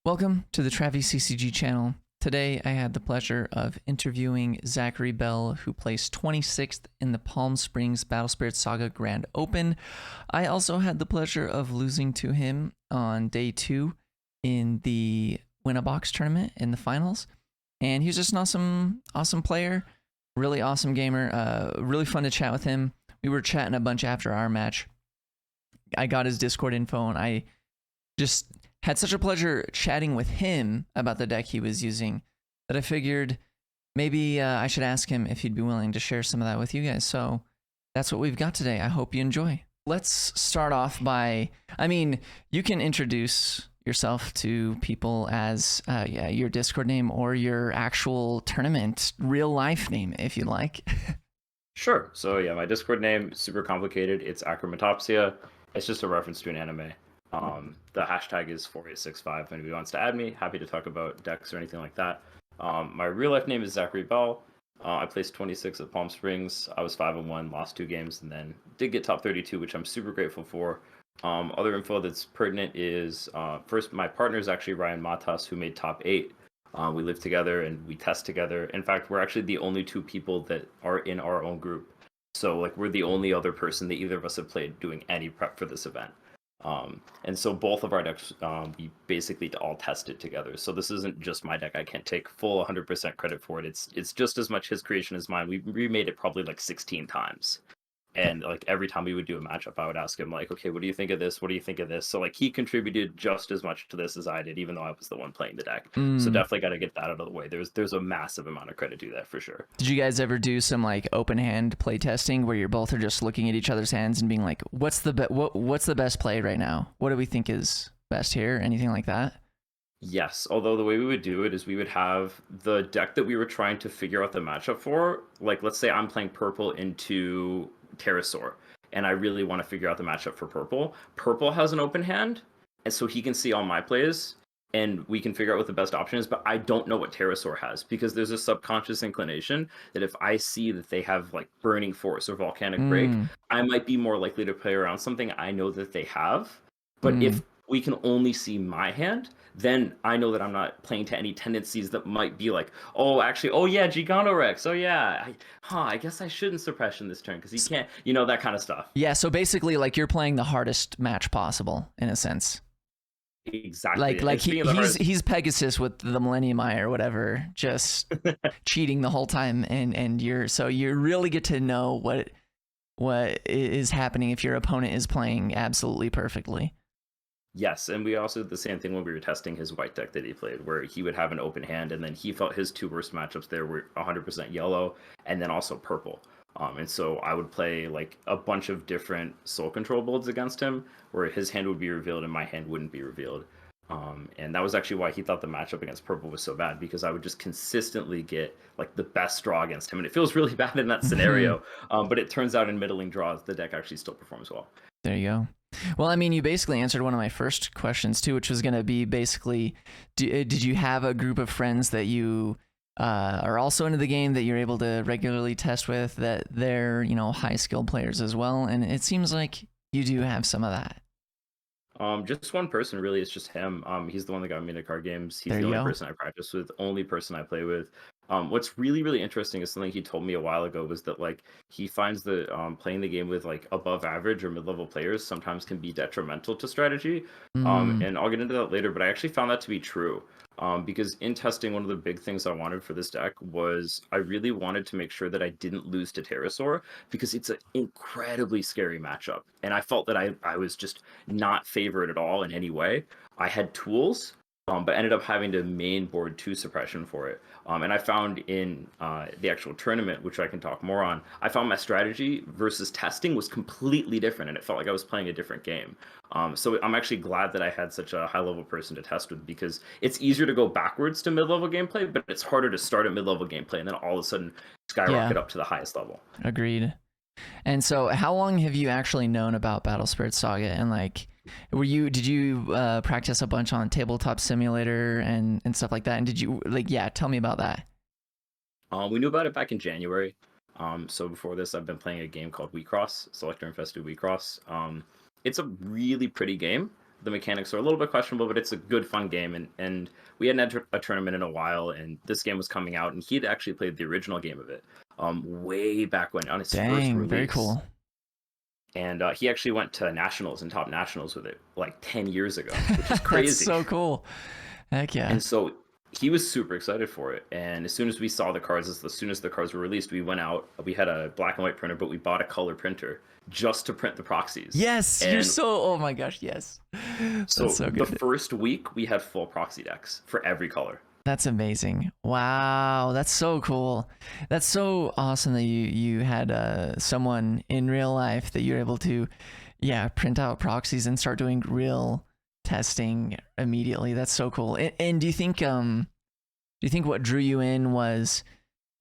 Welcome to the Travis CCG channel. Today I had the pleasure of interviewing Zack Bell, who placed 26th in the Palm Springs Battle Spirits Saga Grand Open. I also had the pleasure of losing to him on day 2 in the Win-A-Box tournament in the finals. And he was just an awesome player, really awesome gamer, really fun to chat with him. We were chatting a bunch after our match. I got his Discord info and I just had such a pleasure chatting with him about the deck he was using that I figured maybe I should ask him if he'd be willing to share some of that with you guys. So that's what we've got today. I hope you enjoy. Let's start off by, you can introduce yourself to people as your Discord name or your actual tournament real life name if you'd like. Sure. So yeah, my Discord name is super complicated. It's Acromatopsia. It's just a reference to an anime. The hashtag is 4865. If anybody wants to add me, happy to talk about decks or anything like that. My real life name is Zack Bell. I placed 26 at Palm Springs. I was 5-1, lost 2 games, and then did get top 32, which I'm super grateful for. Other info that's pertinent is first, my partner is actually Ryan Matas, who made top 8. We live together and we test together. In fact, we're actually the only 2 people that are in our own group. So like we're the only other person that either of us have played doing any prep for this event. And so both of our decks, we basically all tested together. So this isn't just my deck. I can't take full 100% credit for it. It's just as much his creation as mine. We remade it probably like 16 times. And like every time we would do a matchup, I would ask him like, okay, what do you think of this? What do you think of this? So like he contributed just as much to this as I did, even though I was the one playing the deck. So definitely got to get that out of the way. There's a massive amount of credit to that for sure. Did you guys ever do some like open hand play testing where you're both are just looking at each other's hands and being like, what's the best play right now? What do we think is best here? Anything like that? Yes, although the way we would do it is we would have the deck that we were trying to figure out the matchup for. Like, let's say I'm playing purple into Pterosaur, and I really want to figure out the matchup for purple. Purple has an open hand, and so he can see all my plays, and we can figure out what the best option is, but I don't know what Pterosaur has, because there's a subconscious inclination that if I see that they have, like, Burning Force or Volcanic Break, I might be more likely to play around something I know that they have. But if we can only see my hand, then I know that I'm not playing to any tendencies that might be like, oh, actually, oh yeah, Giganorex, oh yeah, I guess I shouldn't suppression this turn because he can't, that kind of stuff. Yeah, so basically, like, you're playing the hardest match possible, in a sense. Exactly. Like he's Pegasus with the Millennium Eye or whatever, just cheating the whole time, and you really get to know what is happening if your opponent is playing absolutely perfectly. Yes, and we also did the same thing when we were testing his white deck that he played, where he would have an open hand, and then he felt his 2 worst matchups there were 100% yellow, and then also purple. And so I would play like a bunch of different soul control builds against him, where his hand would be revealed and my hand wouldn't be revealed. And that was actually why he thought the matchup against purple was so bad, because I would just consistently get like the best draw against him, and it feels really bad in that scenario. But it turns out in middling draws, the deck actually still performs well. There you go. Well, you basically answered one of my first questions too, which was going to be basically, did you have a group of friends that you are also into the game that you're able to regularly test with, that they're, high skilled players as well? And it seems like you do have some of that. Just one person, really. It's just him. He's the one that got me into card games. He's the only person I practice with, only person I play with. What's really, really interesting is something he told me a while ago, was that like he finds that playing the game with like above average or mid-level players sometimes can be detrimental to strategy. And I'll get into that later, but I actually found that to be true. Because in testing, one of the big things I wanted for this deck was I really wanted to make sure that I didn't lose to Pterosaur, because it's an incredibly scary matchup. And I felt that I was just not favored at all in any way. I had tools, but ended up having to main board 2 suppression for it. And I found in the actual tournament, which I can talk more on, I found my strategy versus testing was completely different, and it felt like I was playing a different game. So I'm actually glad that I had such a high-level person to test with, because it's easier to go backwards to mid-level gameplay, but it's harder to start at mid-level gameplay and then all of a sudden skyrocket up to the highest level. Agreed. And so how long have you actually known about Battle Spirits Saga? And like, did you practice a bunch on Tabletop Simulator and stuff like that? And did you tell me about that? We knew about it back in January. So before this, I've been playing a game called Wheatcross, Selector Infested Wheatcross. It's a really pretty game. The mechanics are a little bit questionable, but it's a good, fun game. And we hadn't entered a tournament in a while, and this game was coming out, and he'd actually played the original game of it, way back when on his first Dang, very release. cool. And he actually went to nationals and top nationals with it like 10 years ago, which is crazy. That's so cool. Heck yeah. And so he was super excited for it. And as soon as we saw the cards, as soon as the cards were released, we went out. We had a black and white printer, but we bought a color printer just to print the proxies. Yes, and you're so. Oh my gosh, yes. so That's so good. the first week we had full proxy decks for every color. That's amazing. Wow, that's so cool. That's so awesome that you had someone in real life that you're able to, yeah, print out proxies and start doing real testing immediately. That's so cool. And do you think what drew you in was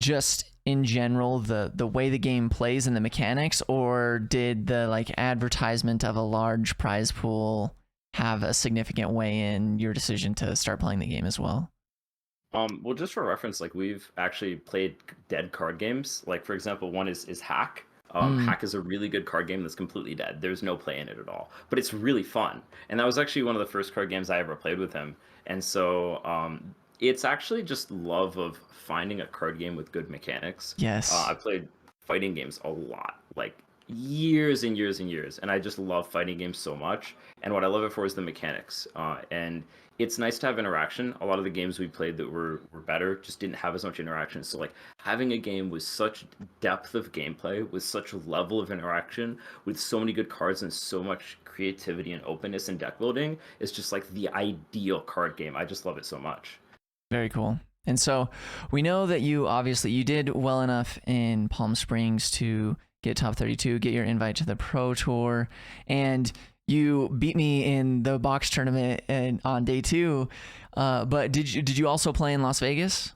just in general the way the game plays and the mechanics, or did the like advertisement of a large prize pool have a significant way in your decision to start playing the game as well? Well, just for reference, like we've actually played dead card games. Like for example, one is Hack. Hack is a really good card game that's completely dead. There's no play in it at all, but it's really fun. And that was actually one of the first card games I ever played with him. And so it's actually just love of finding a card game with good mechanics. Yes. I played fighting games a lot, like years and years and years, and I just love fighting games so much. And what I love it for is the mechanics. And it's nice to have interaction. A lot of the games we played that were better just didn't have as much interaction. So like having a game with such depth of gameplay, with such a level of interaction, with so many good cards and so much creativity and openness and deck building is just like the ideal card game. I just love it so much. Very cool. And so we know that you did well enough in Palm Springs to get top 32, get your invite to the Pro Tour, and you beat me in the box tournament on day 2. But did you also play in Las Vegas?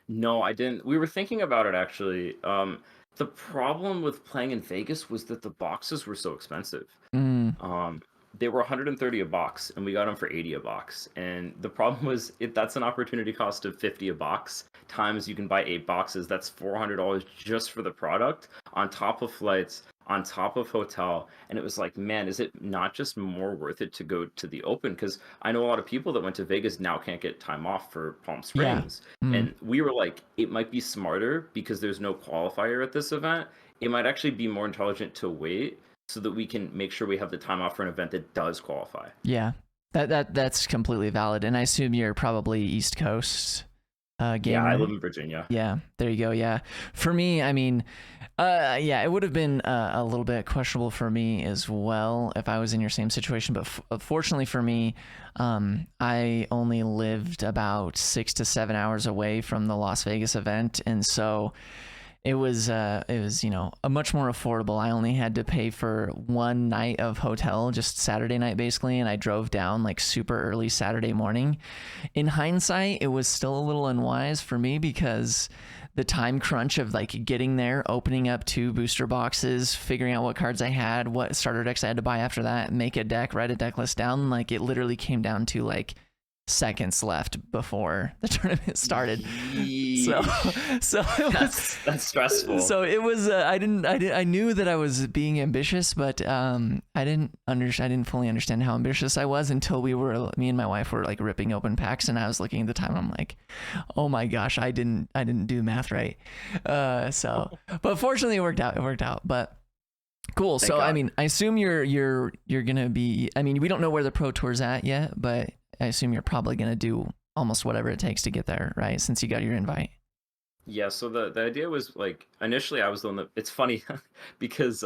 No, I didn't. We were thinking about it actually. The problem with playing in Vegas was that the boxes were so expensive. They were 130 a box, and we got them for 80 a box. And the problem was that's an opportunity cost of 50 a box. Times you can buy 8 boxes. That's $400 just for the product, on top of flights, on top of hotel. And it was like, man, is it not just more worth it to go to the Open? Because I know a lot of people that went to Vegas now can't get time off for Palm Springs. Yeah. And we were like, it might be smarter because there's no qualifier at this event. It might actually be more intelligent to wait so that we can make sure we have the time off for an event that does qualify. Yeah, that's completely valid. And I assume you're probably East Coast gamer. Yeah, I live in Virginia. Yeah, there you go. Yeah, for me, I mean, yeah, it would have been a little bit questionable for me as well if I was in your same situation. But fortunately for me, I only lived about 6 to 7 hours away from the Las Vegas event, and so it was a much more affordable. I only had to pay for one night of hotel, just Saturday night basically, and I drove down like super early Saturday morning. In hindsight, it was still a little unwise for me because the time crunch of like getting there, opening up 2 booster boxes, figuring out what cards I had, what starter decks I had to buy after that, make a deck, write a deck list down, like it literally came down to like seconds left before the tournament started. So it was, that's stressful. So it was I knew that I was being ambitious, but I didn't fully understand how ambitious I was until me and my wife were like ripping open packs, and I was looking at the time and I'm like, oh my gosh, I didn't do math right. But fortunately it worked out. But cool. Thank So God. I mean, I assume you're gonna be, I mean, we don't know where the Pro Tour's at yet, but I assume you're probably going to do almost whatever it takes to get there, right? Since you got your invite. Yeah, so the idea was like initially I was the one that, it's funny because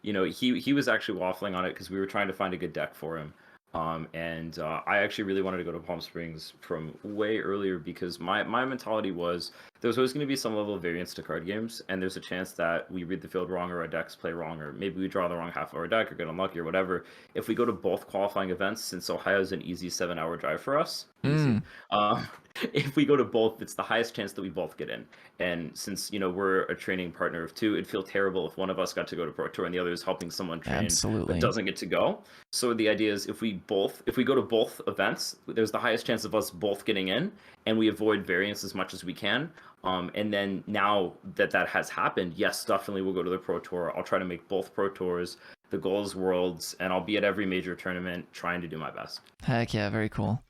he was actually waffling on it because we were trying to find a good deck for him. And I actually really wanted to go to Palm Springs from way earlier because my mentality was there's always going to be some level of variance to card games, and there's a chance that we read the field wrong or our decks play wrong, or maybe we draw the wrong half of our deck or get unlucky or whatever. If we go to both qualifying events, since Ohio is an easy 7-hour drive for us, if we go to both, it's the highest chance that we both get in. And since we're a training partner of 2, it'd feel terrible if one of us got to go to Pro Tour and the other is helping someone train that doesn't get to go. So the idea is if we go to both events, there's the highest chance of us both getting in, and we avoid variance as much as we can. And then now that has happened, yes, definitely we'll go to the Pro Tour. I'll try to make both Pro Tours. The goal is Worlds, and I'll be at every major tournament trying to do my best. Heck yeah, very cool.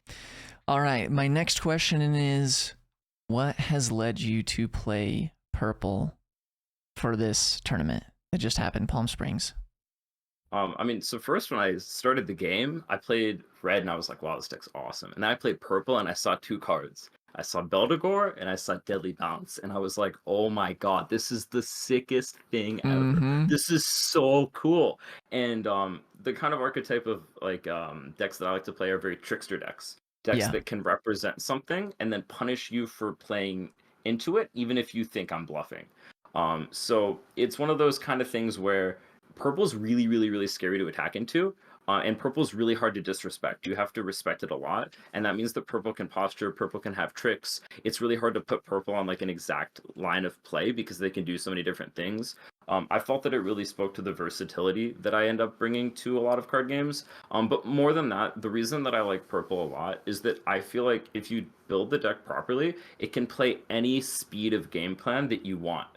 All right, my next question is, what has led you to play purple for this tournament that just happened, Palm Springs? I mean, so first when I started the game, I played red and I was like, wow, this deck's awesome. And then I played purple and I saw two cards. I saw Beldegor and I saw Deadly Bounce. And I was like, oh my God, this is the sickest thing ever. Mm-hmm. This is so cool. And the kind of archetype of like decks that I like to play are very trickster decks. Decks Yeah. that can represent something and then punish you for playing into it, even if you think I'm bluffing. So it's one of those kind of things where purple's really, really, really scary to attack into. And purple's really hard to disrespect. You have to respect it a lot. And that means that purple can posture, purple can have tricks. It's really hard to put purple on like an exact line of play because they can do so many different things. I felt that it really spoke to the versatility that I end up bringing to a lot of card games. But more than that, the reason that I like purple a lot is that I feel like if you build the deck properly, it can play any speed of game plan that you want.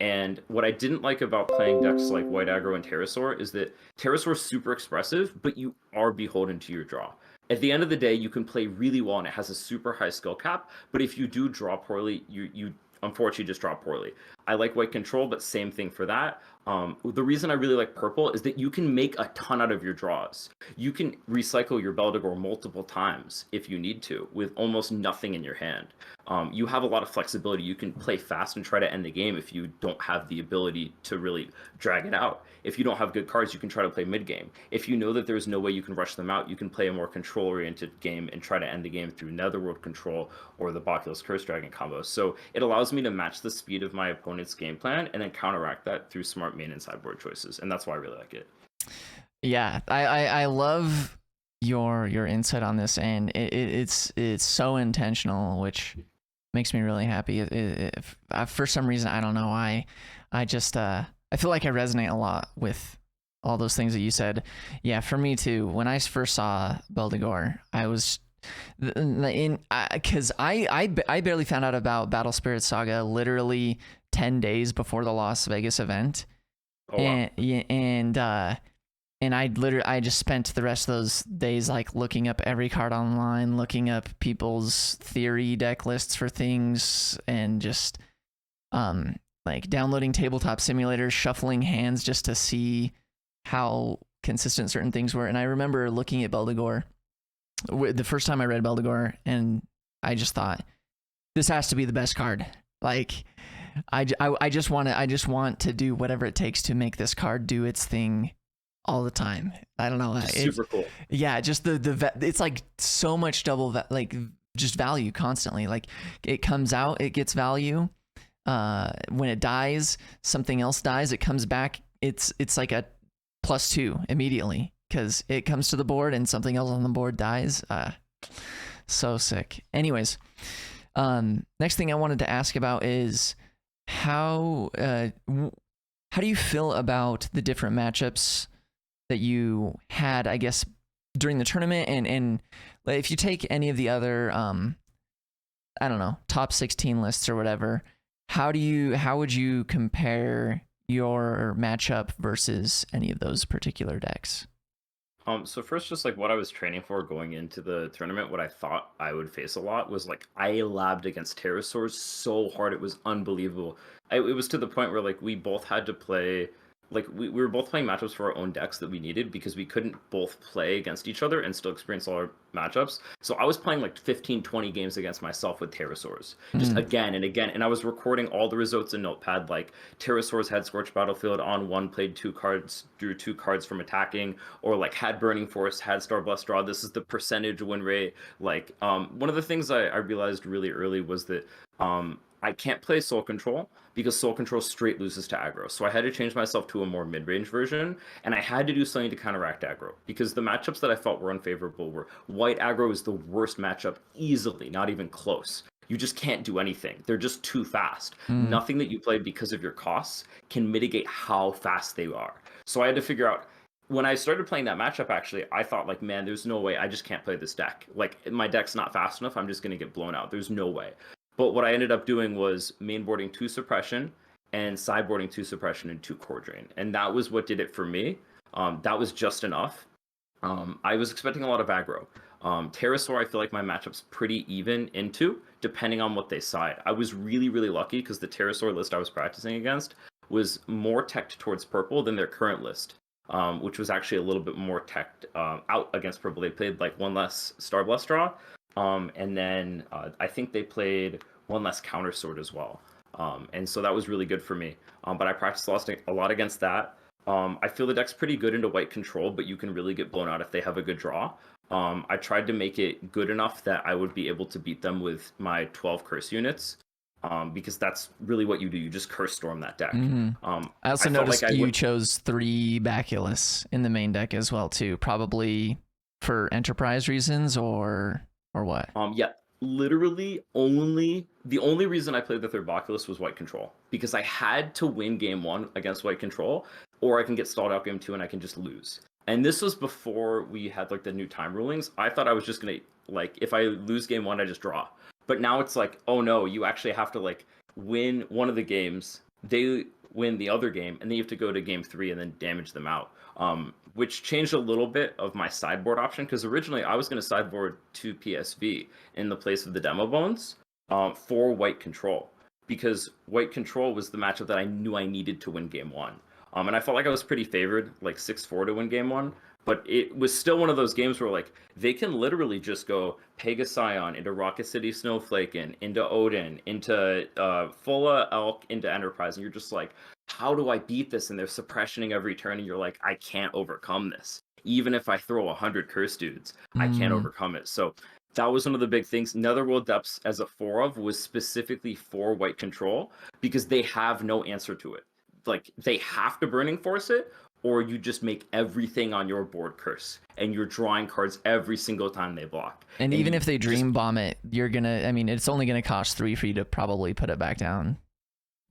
And what I didn't like about playing decks like White Aggro and Pterosaur is that Pterosaur's super expressive, but you are beholden to your draw. At the end of the day, you can play really well and it has a super high skill cap, but if you do draw poorly, you unfortunately just draw poorly. I like White Control, but same thing for that. The reason I really like purple is that you can make a ton out of your draws. You can recycle your Beldegor multiple times if you need to, with almost nothing in your hand. You have a lot of flexibility. You can play fast and try to end the game if you don't have the ability to really drag it out. If you don't have good cards, you can try to play mid game. If you know that there's no way you can rush them out, you can play a more control-oriented game and try to end the game through Netherworld Control or the Bacchus Curse Dragon combo. So it allows me to match the speed of my opponent's game plan and then counteract that through smart main and sideboard choices. And that's why I really like it. Yeah, I love your insight on this, and it's so intentional, which makes me really happy. For some reason, I don't know, I just I feel like I resonate a lot with all those things that you said. Yeah, for me too. When I first saw Beldegor, I was because I barely found out about Battle Spirits Saga literally 10 days before the Las Vegas event. Oh, wow. And I just spent the rest of those days like looking up every card online, looking up people's theory deck lists for things, and just like downloading tabletop simulators, shuffling hands just to see how consistent certain things were. And I remember looking at Beldegor the first time I read Beldegor, and I just thought, this has to be the best card. Like I just want to do whatever it takes to make this card do its thing all the time. I don't know. It's super cool. Yeah, just it's like so much like just value constantly. Like it comes out, it gets value. When it dies, something else dies. It comes back. It's like a +2 immediately because it comes to the board and something else on the board dies. So sick. Anyways, next thing I wanted to ask about is how do you feel about the different matchups that you had, I guess, during the tournament, and if you take any of the other I don't know, top 16 lists or whatever, how would you compare your matchup versus any of those particular decks? So first, just like what I was training for going into the tournament, what I thought I would face a lot was like I labbed against pterosaurs so hard it was unbelievable. It was to the point where like we both had to play, like we were both playing matchups for our own decks that we needed because we couldn't both play against each other and still experience all our matchups. So I was playing like 15, 20 games against myself with pterosaurs, just again and again. And I was recording all the results in Notepad, like pterosaurs had Scorched Battlefield on one, played 2 cards, drew 2 cards from attacking, or like had Burning Forest, had Starblast Draw. This is the percentage win rate. Like one of the things I realized really early was that I can't play Soul Control because Soul Control straight loses to aggro. So I had to change myself to a more mid-range version, and I had to do something to counteract aggro because the matchups that I felt were unfavorable were White aggro is the worst matchup easily, not even close. You just can't do anything. They're just too fast. Nothing that you play because of your costs can mitigate how fast they are. So I had to figure out, when I started playing that matchup, actually, I thought like, man, there's no way. I just can't play this deck. Like my deck's not fast enough. I'm just going to get blown out. There's no way. But what I ended up doing was mainboarding 2 suppression and sideboarding 2 suppression and 2 core drain. And that was what did it for me. That was just enough. I was expecting a lot of aggro. Pterosaur, I feel like my matchup's pretty even into, depending on what they side. I was really, really lucky because the Pterosaur list I was practicing against was more teched towards purple than their current list, which was actually a little bit more teched out against purple. They played like one less Star Blast draw, and then I think they played one less Counter Sword as well. And so that was really good for me. But I practiced a lot against that. I feel the deck's pretty good into white control, but you can really get blown out if they have a good draw. I tried to make it good enough that I would be able to beat them with my 12 curse units, because that's really what you do. You just curse storm that deck. I also noticed you chose 3 Baculus in the main deck as well too, probably for enterprise reasons or what? Yeah, literally the only reason I played the third Baculus was white control, because I had to win game 1 against white control, or I can get stalled out game 2 and I can just lose. And this was before we had like the new time rulings. I thought I was just gonna, like, if I lose game 1, I just draw. But now it's like, oh no, you actually have to like win one of the games, they win the other game, and then you have to go to game 3 and then damage them out. Which changed a little bit of my sideboard option, because originally I was going to sideboard 2 PSV in the place of the Demo Bones for white control, because white control was the matchup that I knew I needed to win game 1. And I felt like I was pretty favored, like 6-4 to win game 1. But it was still one of those games where like they can literally just go Pegascion into Rocket City Snowflaken, into Odin, into Fulla Elk, into Enterprise, and you're just like, how do I beat this? And they're suppressioning every turn, and you're like, I can't overcome this. Even if I throw 100 curse dudes, I can't overcome it. So that was one of the big things. Netherworld Depths as a 4 of was specifically for white control, because they have no answer to it. Like, they have to Burning Force it, or you just make everything on your board curse, and you're drawing cards every single time they block. And even if they Dream Bomb it, you're gonna, I mean, it's only gonna cost 3 for you to probably put it back down.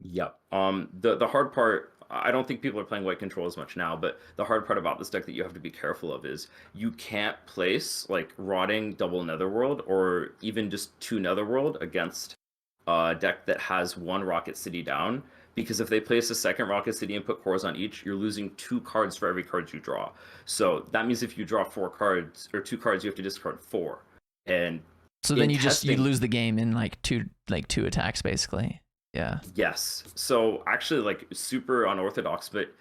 Yep. The hard part, I don't think people are playing white control as much now, but the hard part about this deck that you have to be careful of is you can't place like Rotting double Netherworld, or even just 2 Netherworld against a deck that has 1 Rocket City down, because if they place a second Rocket City and put cores on each, you're losing 2 cards for every card you draw. So that means if you draw 4 cards, or 2 cards, you have to discard 4. And so then you lose the game in like two attacks basically. Yeah. Yes. So actually, like, super unorthodox, but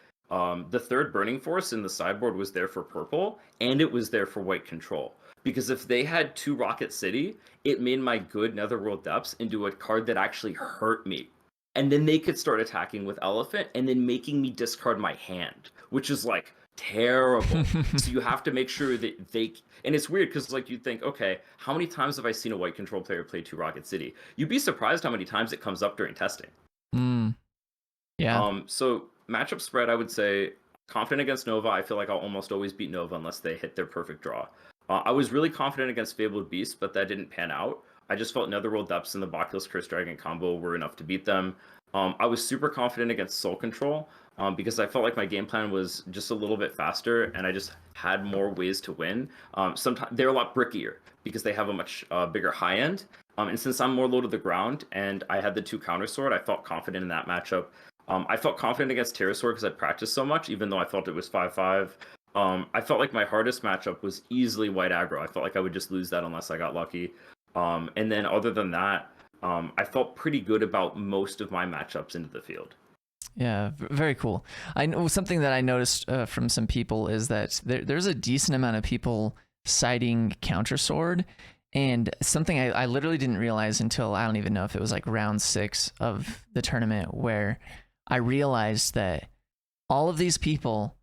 the third Burning Force in the sideboard was there for purple, and it was there for white control. Because if they had 2 Rocket City, it made my good Netherworld Depths into a card that actually hurt me. And then they could start attacking with Elephant and then making me discard my hand, which is like terrible. So you have to make sure that they, and it's weird because like you'd think, okay, how many times have I seen a white control player play 2 Rocket City? You'd be surprised how many times it comes up during testing. Yeah. So matchup spread, I would say confident against Nova. I feel like I'll almost always beat Nova unless they hit their perfect draw. I was really confident against Fabled Beast, but that didn't pan out. I just felt Netherworld Depths and the Baculus Curse Dragon combo were enough to beat them. I was super confident against Soul Control, because I felt like my game plan was just a little bit faster, and I just had more ways to win. Sometimes they're a lot brickier because they have a much bigger high end. And since I'm more low to the ground and I had the 2 Counter Sword, I felt confident in that matchup. I felt confident against Pterosaur because I practiced so much, even though I felt it was 5-5. I felt like my hardest matchup was easily white aggro. I felt like I would just lose that unless I got lucky. And then other than that, I felt pretty good about most of my matchups into the field. Yeah, very cool. I know something that I noticed from some people is that there's a decent amount of people citing Counter Sword, and something I literally didn't realize until, I don't even know if it was like round 6 of the tournament, where I realized that all of these people,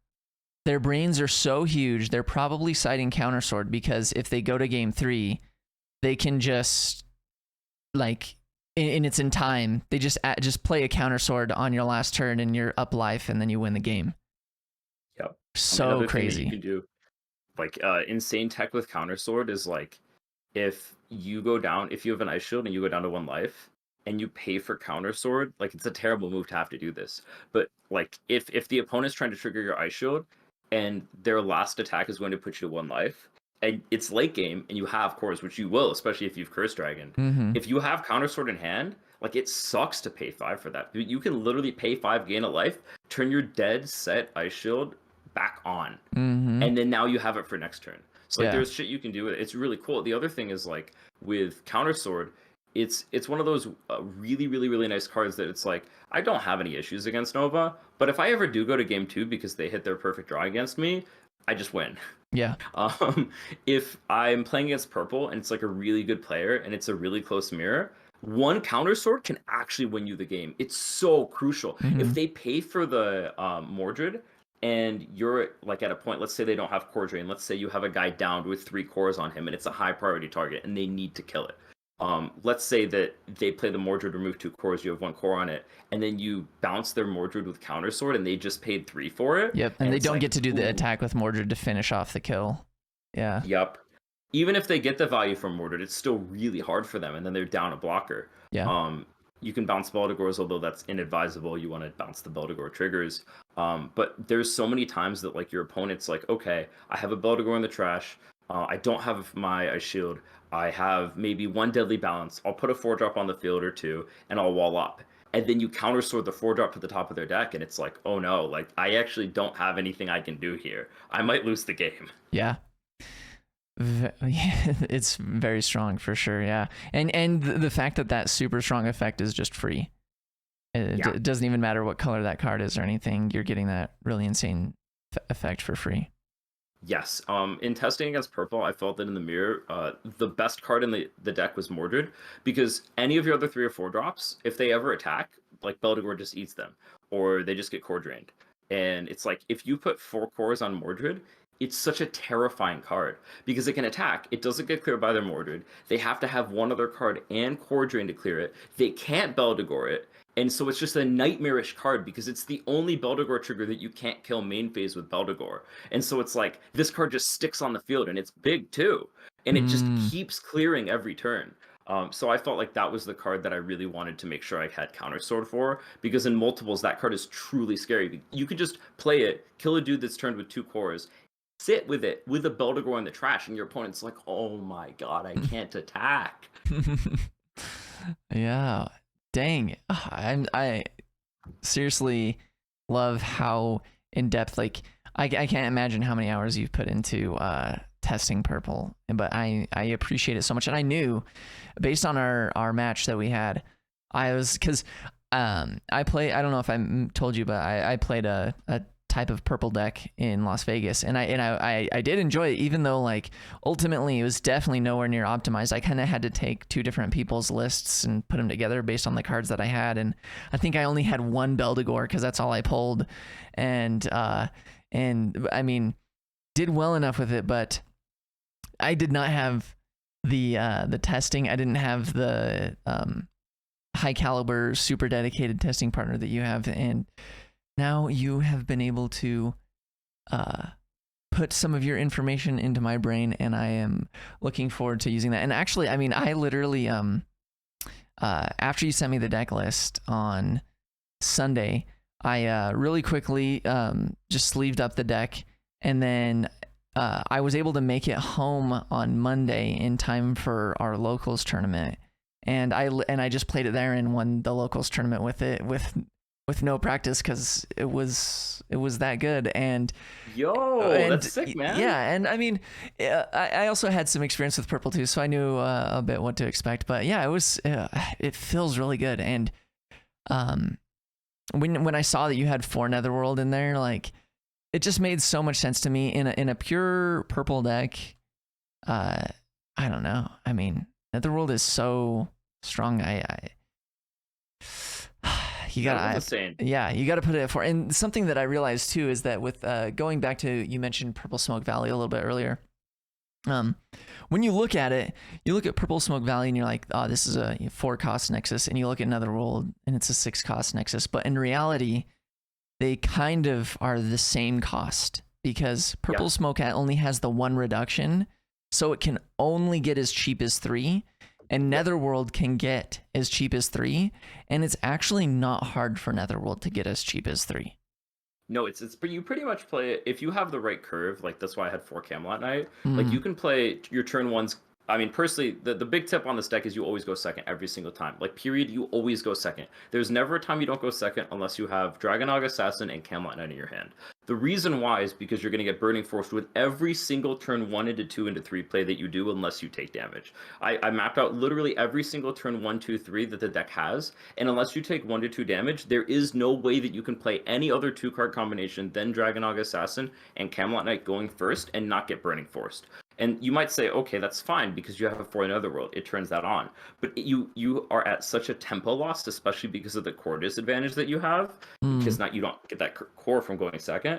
their brains are so huge, they're probably citing Counter Sword because if they go to game 3, they can just, like, and it's in time, they just play a Counter Sword on your last turn and you're up life, and then you win the game. Yep. So crazy. You can do, like, insane tech with Counter Sword is like, if you go down, if you have an Ice Shield and you go down to 1 life, and you pay for Counter Sword, like, it's a terrible move to have to do this. But like, if the opponent's trying to trigger your Ice Shield, and their last attack is going to put you to 1 life, and it's late game, and you have cores, which you will, especially if you've Curse Dragon. If you have Counter Sword in hand, like, it sucks to pay 5 for that. You can literally pay 5, gain a life, turn your dead set Ice Shield back on, Mm-hmm. and then now you have it for next turn. So like Yeah. there's shit you can do with it. It's really cool. The other thing is like with Counter Sword, it's one of those really really really nice cards that it's like I don't have any issues against Nova, but if I ever do go to game 2 because they hit their perfect draw against me, I just win. Yeah. Um, if I'm playing against purple and it's like a really good player and it's a really close mirror, one counter sword can actually win you the game. It's so crucial. Mm-hmm. If they pay for the Mordred and you're like at a point, let's say they don't have core drain. Let's say you have a guy downed with 3 cores on him and it's a high priority target and they need to kill it. Let's say that they play the Mordred, remove 2 cores, you have 1 core on it, and then you bounce their Mordred with counter sword and they just paid 3 for it. Yep. And they it's don't like, get to do the ooh. attack with Mordred to finish off the kill. Yeah. Yep. Even if they get the value from Mordred, it's still really hard for them, and then they're down a blocker. Yeah. You can bounce Beldegors, although that's inadvisable. You want to bounce the Beldegor triggers. But there's so many times that like your opponent's like, okay, I have a Beldegor in the trash. I don't have my Ice Shield. I have maybe 1 Deadly Balance. I'll put a 4-drop on the field or 2, and I'll wall up. And then you counter sword the 4-drop to the top of their deck, and it's like, oh no, like I actually don't have anything I can do here. I might lose the game. Yeah. It's very strong for sure. Yeah. And the fact that that super strong effect is just free. It doesn't even matter what color that card is or anything. You're getting that really insane effect for free. Yes. In testing against purple, I felt that in the mirror, the best card in the deck was Mordred, because any of your other 3 or 4 drops, if they ever attack, like Beldegor just eats them, or they just get core drained. And it's like, if you put 4 cores on Mordred, it's such a terrifying card, because it can attack. It doesn't get cleared by their Mordred. They have to have 1 other card and core drain to clear it. They can't Beldegor it. And so it's just a nightmarish card because it's the only Beldegor trigger that you can't kill main phase with Beldegor. And so it's like this card just sticks on the field and it's big too. And it just keeps clearing every turn. So I felt like that was the card that I really wanted to make sure I had counter sword for, because in multiples that card is truly scary. You could just play it, kill a dude that's turned with 2 cores, sit with it with a Beldegor in the trash, and your opponent's like, oh my god, I can't attack. Yeah. Dang. I seriously love how in depth, like I can't imagine how many hours you've put into testing purple, but I appreciate it so much. And I knew based on our match that we had, because I don't know if I told you, but I played a type of purple deck in Las Vegas, and I did enjoy it, even though like ultimately it was definitely nowhere near optimized. I kind of had to take 2 different people's lists and put them together based on the cards that I had, and I think I only had 1 Beldegor because that's all I pulled, and I mean did well enough with it, but I did not have the testing. I didn't have the high caliber super dedicated testing partner that you have, and now you have been able to put some of your information into my brain, and I am looking forward to using that. And actually, I mean, I literally, after you sent me the deck list on Sunday, I really quickly just sleeved up the deck, and then I was able to make it home on Monday in time for our locals tournament. And I just played it there and won the locals tournament with it with no practice, because it was that good. And that's sick, man. Yeah, and I mean, I also had some experience with purple too, so I knew a bit what to expect. But yeah, it feels really good. And when I saw that you had 4 Netherworld in there, like it just made so much sense to me in a pure purple deck. I don't know. I mean, Netherworld is so strong. You gotta put it for. And something that I realized too is that with going back to, you mentioned Purple Smoke Valley a little bit earlier. When you look at it, you look at Purple Smoke Valley and you're like, oh, this is a 4 cost Nexus, and you look at Netherworld and it's a 6 cost Nexus. But in reality, they kind of are the same cost, because Purple Smoke only has the 1 reduction, so it can only get as cheap as 3. And Netherworld can get as cheap as 3, and it's actually not hard for Netherworld to get as cheap as 3. No, it's you pretty much play it if you have the right curve. Like that's why I had 4 Camelot Knight. Like you can play your turn 1's I mean, personally, the big tip on this deck is you always go second every single time. Like, period, you always go second. There's never a time you don't go second unless you have Dragonog Assassin and Camelot Knight in your hand. The reason why is because you're going to get Burning Force with every single turn 1 into 2 into 3 play that you do unless you take damage. I mapped out literally every single turn 1, 2, 3 that the deck has, and unless you take 1 to 2 damage, there is no way that you can play any other 2-card combination than Dragonog Assassin and Camelot Knight going first and not get Burning Forced. And you might say, okay, that's fine because you have a 4 in Otherworld. It turns that on. But you are at such a tempo loss, especially because of the core disadvantage that you have, because you don't get that core from going second.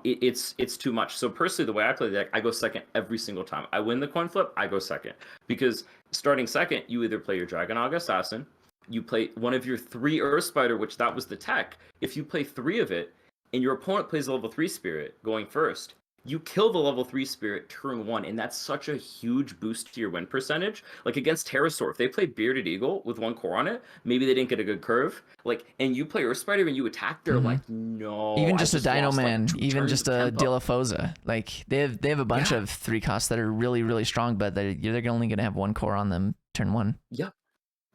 It's too much. So personally, the way I play the deck, I go second every single time. I win the coin flip, I go second. Because starting second, you either play your Dragonog Assassin, you play one of your 3 Earth Spider, which that was the tech. If you play 3 of it, and your opponent plays a level 3 Spirit going first, you kill the level 3 Spirit turn 1, and that's such a huge boost to your win percentage. Like against Pterosaur, if they play Bearded Eagle with 1 core on it, maybe they didn't get a good curve. Like, and you play Earth Spider and you attack, they're like, no. Even just a Dino lost, Man, like, even just a Dilophosa. Like they have a bunch of 3 costs that are really, really strong, but they're only going to have 1 core on them turn 1. Yeah.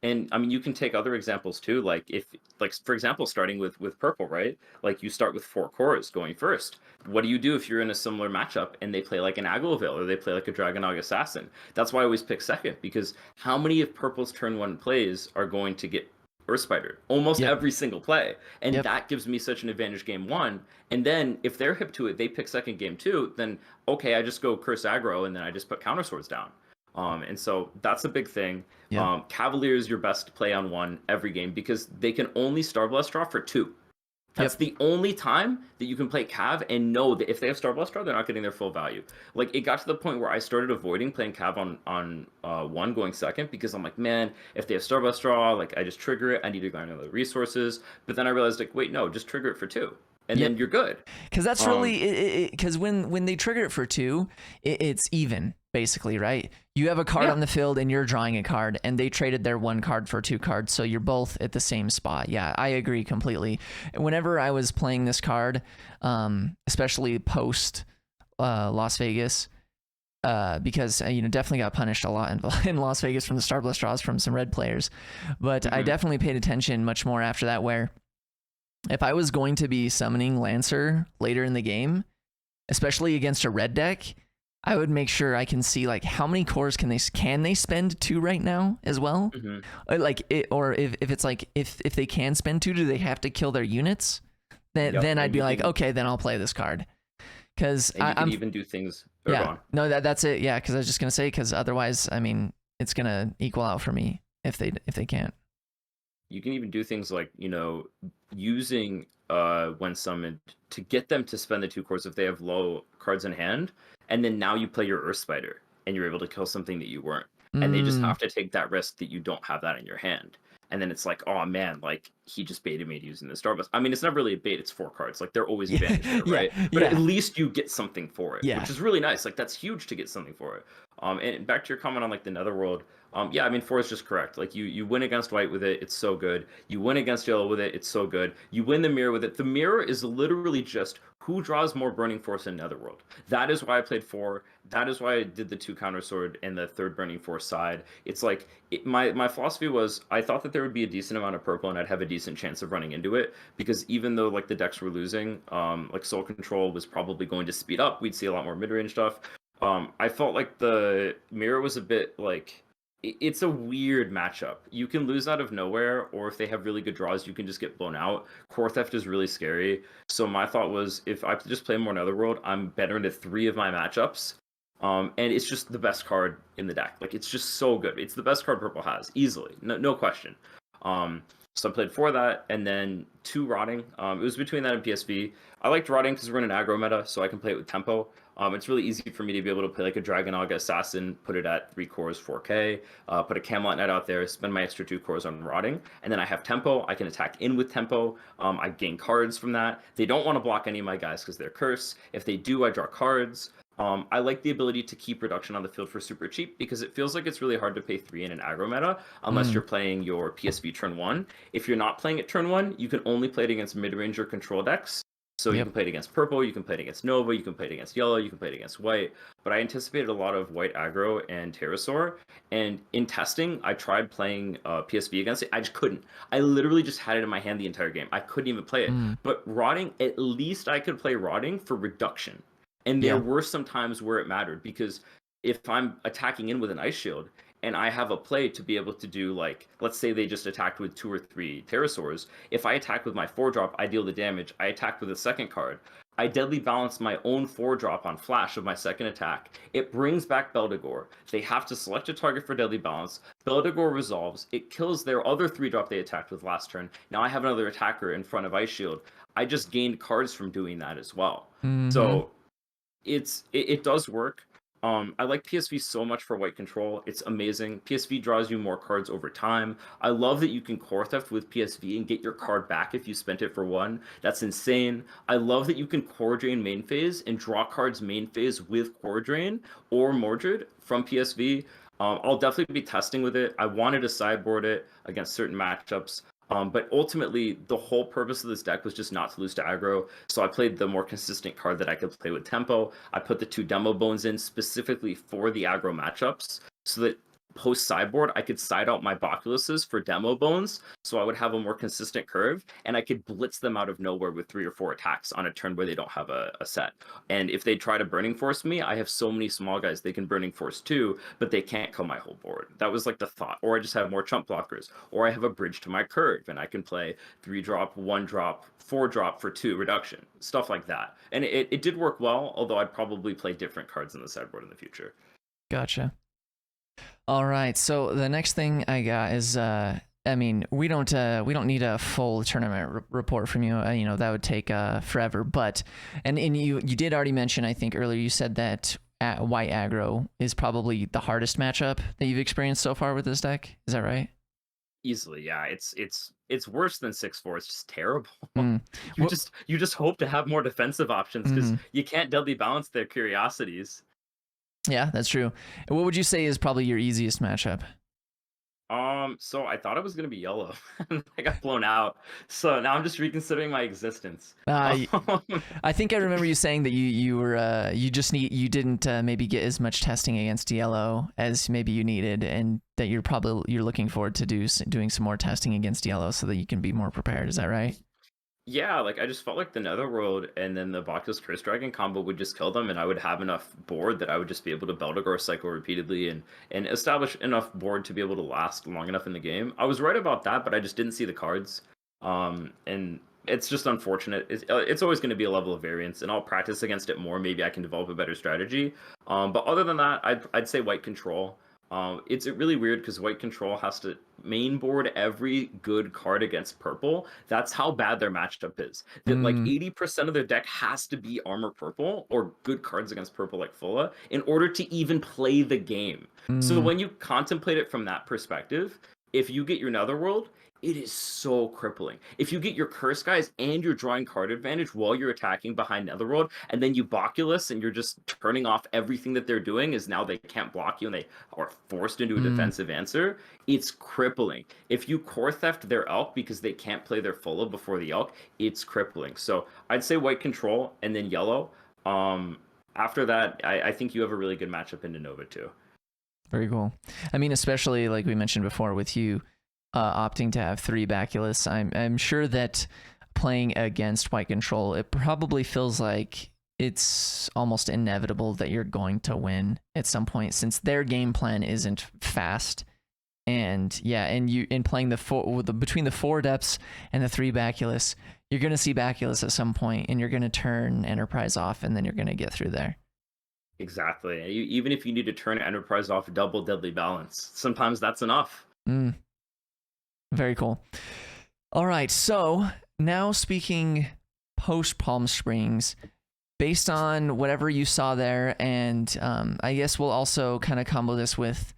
And I mean, you can take other examples too. Like for example, starting with purple, right? Like you start with 4 cores going first. What do you do if you're in a similar matchup and they play like an Aglovale or they play like a Dragonog Assassin? That's why I always pick second, because how many of purple's turn 1 plays are going to get Earth Spider? Almost every single play. And that gives me such an advantage game 1. And then if they're hip to it, they pick second game 2, then okay, I just go Curse Aggro and then I just put Counter Swords down. And so that's a big thing. Cavalier is your best play on 1 every game because they can only Starblast draw for 2. That's the only time that you can play Cav and know that if they have Starblast draw, they're not getting their full value. Like, it got to the point where I started avoiding playing Cav on 1 going second because I'm like, man, if they have Starblast draw, like, I just trigger it. I need to grind other resources. But then I realized, like, wait, no, just trigger it for 2. And then you're good. Because that's really because when they trigger it for 2, it's even basically, right? You have a card on the field and you're drawing a card, and they traded their 1 card for 2 cards, so you're both at the same spot. Yeah, I agree completely. Whenever I was playing this card, especially post Las Vegas, because definitely got punished a lot in Las Vegas from the Starblast draws from some red players, but I definitely paid attention much more after that, where if I was going to be summoning Lancer later in the game, especially against a red deck, I would make sure I can see like how many cores can they spend 2 right now as well, like it, or if it's like if they can spend 2, do they have to kill their units? Then I'd be like, okay, then I'll play this card, because I'm even do things. No, that's it. Yeah, because I was just gonna say, because otherwise, I mean, it's gonna equal out for me if they can't. You can even do things like, using when summoned to get them to spend the 2 cores if they have low cards in hand, and then now you play your Earth Spider and you're able to kill something that you weren't, and they just have to take that risk that you don't have that in your hand. And then it's like, oh man, like he just baited me to using the Starbucks. I mean, it's never really a bait, it's 4 cards. Like they're always advantage there, right? But at least you get something for it, which is really nice. Like that's huge to get something for it. And back to your comment on like the Netherworld, I mean 4 is just correct. Like you win against white with it, it's so good. You win against yellow with it, it's so good. You win the mirror with it. The mirror is literally just who draws more Burning Force in Netherworld. That is why I played 4. That is why I did the 2 Counter Sword and the 3rd Burning Force side. It's like my philosophy was I thought that there would be a decent amount of purple and I'd have a decent chance of running into it, because even though like the decks were losing, like Soul Control was probably going to speed up. We'd see a lot more mid-range stuff. I felt like the mirror was a bit like, it's a weird matchup. You can lose out of nowhere, or if they have really good draws, you can just get blown out. Core Theft is really scary. So my thought was, if I just play more Netherworld, I'm better into 3 of my matchups. And it's just the best card in the deck. Like, it's just so good. It's the best card purple has, easily. No question. So I played 4 that, and then 2 Rotting. It was between that and PSV. I liked Rotting because we're in an aggro meta, so I can play it with tempo. It's really easy for me to be able to play like a Dragonog Assassin, put it at 3 cores, 4k, put a Camelot Knight out there, spend my extra 2 cores on Rotting, and then I have tempo. I can attack in with tempo. I gain cards from that. They don't want to block any of my guys because they're curse. If they do, I draw cards. I like the ability to keep reduction on the field for super cheap, because it feels like it's really hard to pay 3 in an aggro meta unless you're playing your PSV turn 1. If you're not playing it turn 1, you can only play it against mid-range or control decks. So you Yep. can play it against purple, you can play it against Nova, you can play it against yellow, you can play it against white. But I anticipated a lot of white aggro and Pterosaur. And in testing, I tried playing PSV against it. I just couldn't. I literally just had it in my hand the entire game. I couldn't even play it. Mm. But Rotting, at least I could play Rotting for reduction. And there Yeah. were some times where it mattered because if I'm attacking in with an Ice Shield and I have a play to be able to do, like, let's say they just attacked with 2 or 3 Pterosaurs. If I attack with my 4-drop, I deal the damage. I attack with a second card. I deadly balance my own 4-drop on flash of my second attack. It brings back Beldegor. They have to select a target for deadly balance. Beldegor resolves. It kills their other 3-drop they attacked with last turn. Now I have another attacker in front of Ice Shield. I just gained cards from doing that as well. Mm-hmm. So it does work. I like PSV so much for white control. It's amazing. PSV draws you more cards over time. I love that you can core theft with PSV and get your card back if you spent it for 1. That's insane. I love that you can core drain main phase and draw cards main phase with core drain or Mordred from PSV. I'll definitely be testing with it. I wanted to sideboard it against certain matchups. But ultimately, the whole purpose of this deck was just not to lose to aggro. So I played the more consistent card that I could play with tempo. I put the 2 demo bones in specifically for the aggro matchups so that post sideboard I could side out my Boculuses for demo bones, so I would have a more consistent curve, and I could blitz them out of nowhere with 3 or 4 attacks on a turn where they don't have a set. And if they try to Burning Force me, I have so many small guys they can Burning Force too, but they can't kill my whole board. That was like the thought. Or I just have more chump blockers, or I have a bridge to my curve and I can play 3-drop, 1-drop, 4-drop for 2 reduction, stuff like that. And it did work well, although I'd probably play different cards in the sideboard in the future. Gotcha. All right, so the next thing I got is, I mean, we don't need a full tournament report from you. You know, that would take forever. But and you did already mention, I think earlier, you said that white aggro is probably the hardest matchup that you've experienced so far with this deck. Is that right? Easily, yeah. It's worse than 6/4. It's just terrible. Mm. You just hope to have more defensive options because Mhm. you can't deadly balance their curiosities. Yeah, that's true. What would you say is probably your easiest matchup? So I thought it was gonna be yellow, and I got blown out. So now I'm just reconsidering my existence. I think I remember you saying that you didn't maybe get as much testing against yellow as maybe you needed, and that you're looking forward to doing some more testing against yellow so that you can be more prepared. Is that right? Yeah, like I just felt like the Netherworld and then the Bacchus Curse Dragon combo would just kill them, and I would have enough board that I would just be able to Beldegor cycle repeatedly and establish enough board to be able to last long enough in the game. I was right about that, but I just didn't see the cards. And it's just unfortunate. It's always going to be a level of variance, and I'll practice against it more. Maybe I can develop a better strategy. But other than that, I'd say white control. It's really weird because white control has to main board every good card against purple. That's how bad their matchup is. That like 80% of their deck has to be armor purple or good cards against purple like Fulla in order to even play the game. So when you contemplate it from that perspective, if you get your Netherworld, it is so crippling. If you get your Curse Guys and you're drawing card advantage while you're attacking behind Netherworld, and then you Boculus and you're just turning off everything that they're doing is now they can't block you and they are forced into a defensive answer, it's crippling. If you core theft their Elk because they can't play their Fulla before the Elk, it's crippling. So I'd say white control and then yellow. After that, I think you have a really good matchup into Nova too. Very cool. I mean, especially like we mentioned before with you opting to have 3 Baculus, I'm sure that playing against white control, it probably feels like it's almost inevitable that you're going to win at some point since their game plan isn't fast. And yeah, and you in playing between the 4 depths and the 3 Baculus, you're going to see Baculus at some point and you're going to turn Enterprise off and then you're going to get through there. Exactly. Even if you need to turn Enterprise off double deadly balance, sometimes that's enough. Very cool. All right, so now speaking post Palm Springs, based on whatever you saw there, and I guess we'll also kind of combo this with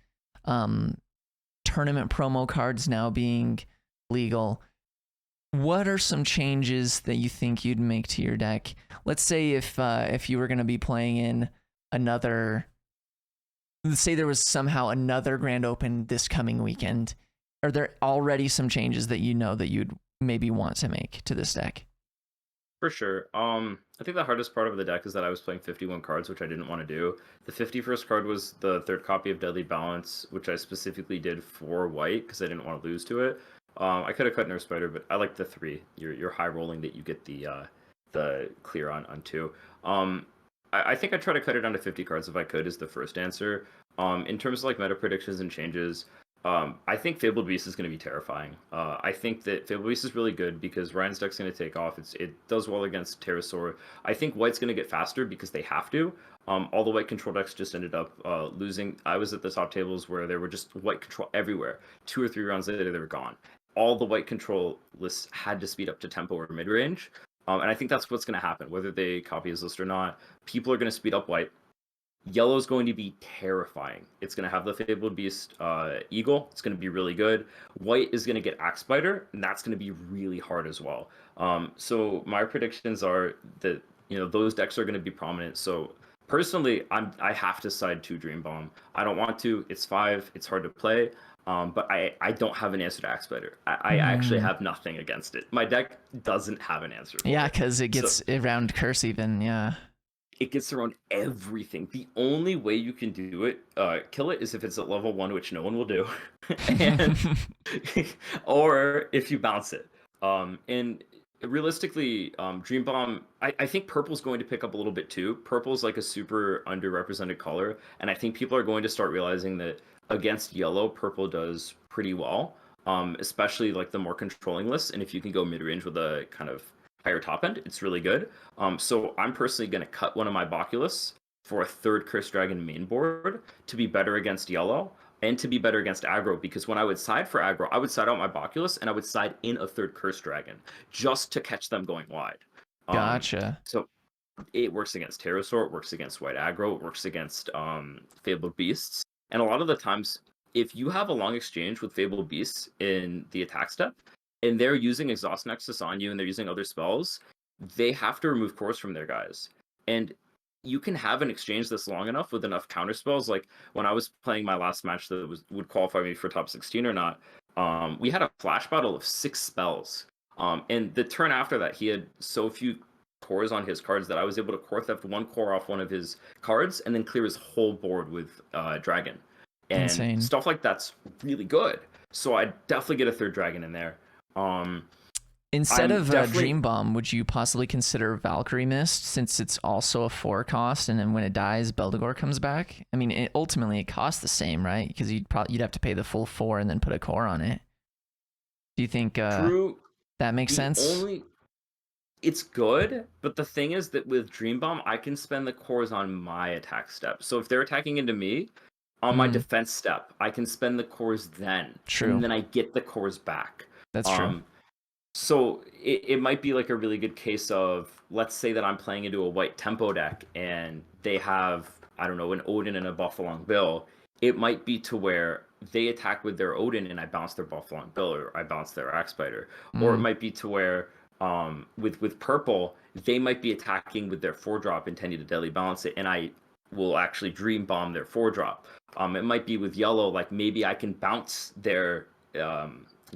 tournament promo cards now being legal. What are some changes that you think you'd make to your deck? Let's say if you were going to be playing in another, let's say there was somehow another Grand Open this coming weekend. Are there already some changes that you know that you'd maybe want to make to this deck? For sure. I think the hardest part of the deck is that I was playing 51 cards, which I didn't want to do. The 51st card was the third copy of Deadly Balance, which I specifically did for white because I didn't want to lose to it. I could have cut Nerf Spider, but I like the 3. You're high rolling that you get the clear on 2. I think I'd try to cut it down to 50 cards if I could, is the first answer. In terms of like meta predictions and changes, I think Fabled Beast is going to be terrifying. I think that Fabled Beast is really good because Ryan's deck's going to take off. It does well against Pterosaur. I think White's going to get faster because they have to. All the White control decks just ended up losing. I was at the top tables where there were just White control everywhere. 2 or 3 rounds later, they were gone. All the White control lists had to speed up to tempo or mid-range. And I think that's what's going to happen, whether they copy his list or not. People are going to speed up White. Yellow is going to be terrifying. It's going to have the Fabled Beast Eagle. It's going to be really good. White is going to get Axe Spider, and that's going to be really hard as well. So my predictions are that those decks are going to be prominent. So personally, I have to side to Dream Bomb. I don't want to. It's 5. It's hard to play. But I don't have an answer to Axe Spider. I actually have nothing against it. My deck doesn't have an answer. Yeah, because it gets around Curse even. Yeah. It gets around everything. The only way you can do it, kill it, is if it's at level 1, which no one will do, and or if you bounce it. And realistically, Dream Bomb, I think Purple's going to pick up a little bit too. Purple's like a super underrepresented color, and I think people are going to start realizing that against Yellow, Purple does pretty well, especially like the more controlling lists. And if you can go mid-range with a kind of higher top end, it's really good. So I'm personally going to cut one of my Boculus for a 3rd Curse Dragon main board to be better against Yellow and to be better against aggro, because when I would side for aggro, I would side out my Boculus and I would side in a 3rd Curse Dragon just to catch them going wide. Gotcha. So it works against Pterosaur, it works against white aggro, it works against Fabled Beasts. And a lot of the times, if you have a long exchange with Fabled Beasts in the attack step, and they're using Exhaust Nexus on you and they're using other spells, they have to remove cores from their guys. And you can have an exchange that's long enough with enough counter spells. Like when I was playing my last match that would qualify me for top 16 or not, we had a flash battle of 6 spells. And the turn after that, he had so few cores on his cards that I was able to core theft 1 core off one of his cards and then clear his whole board with Dragon. And Insane. Stuff like that's really good. So I'd definitely get a 3rd Dragon in there. Instead of Dream Bomb, would you possibly consider Valkyrie Mist, since it's also a 4 cost, and then when it dies, Beldegor comes back? I mean, ultimately it costs the same, right? Because you'd have to pay the full 4 and then put a core on it. Do you think that makes sense? It's good, but the thing is that with Dream Bomb, I can spend the cores on my attack step. So if they're attacking into me, on my defense step, I can spend the cores then. True. And then I get the cores back. That's true. So it might be like a really good case of, let's say that I'm playing into a white tempo deck and they have, I don't know, an Odin and a Buffalong Bill. It might be to where they attack with their Odin and I bounce their Buffalong Bill, or I bounce their Axe Spider. Or it might be to where with Purple, they might be attacking with their 4-drop intending to Deadly Balance it, and I will actually Dream Bomb their 4-drop. It might be with Yellow, like maybe I can bounce their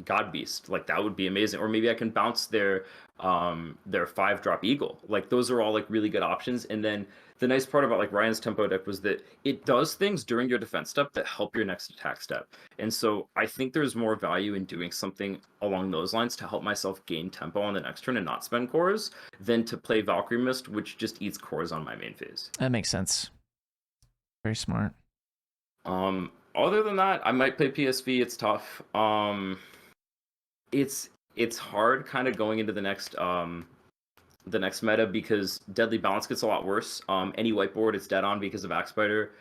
God Beast, like that would be amazing, or maybe I can bounce their 5-drop Eagle. Like those are all like really good options. And then the nice part about like Ryan's tempo deck was that it does things during your defense step that help your next attack step. And so I think there's more value in doing something along those lines to help myself gain tempo on the next turn and not spend cores than to play Valkyrie Mist, which just eats cores on my main phase. That makes sense. Very smart. Other than that, I might play PSV. It's tough. It's hard kind of going into the next meta because Deadly Balance gets a lot worse. Any whiteboard it's dead on because of Axe Spider.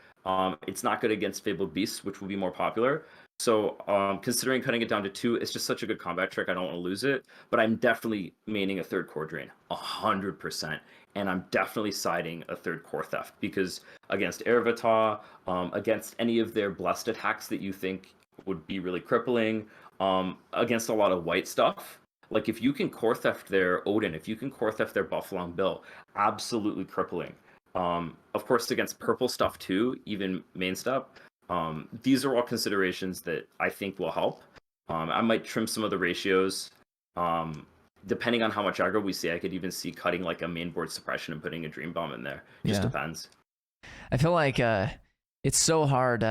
It's not good against Fabled Beasts, which will be more popular. So considering cutting it down to 2, it's just such a good combat trick. I don't want to lose it, but I'm definitely maining a 3rd core drain, 100%. And I'm definitely siding a 3rd core theft because against Ervata, against any of their blessed attacks that you think would be really crippling, against a lot of white stuff. Like if you can core theft their Odin, if you can core theft their Buffalong Bill, absolutely crippling. Of course, against purple stuff too, even main step. These are all considerations that I think will help. I might trim some of the ratios, depending on how much aggro we see, I could even see cutting like a main board suppression and putting a Dream Bomb in there. Just Yeah. depends. I feel like it's so hard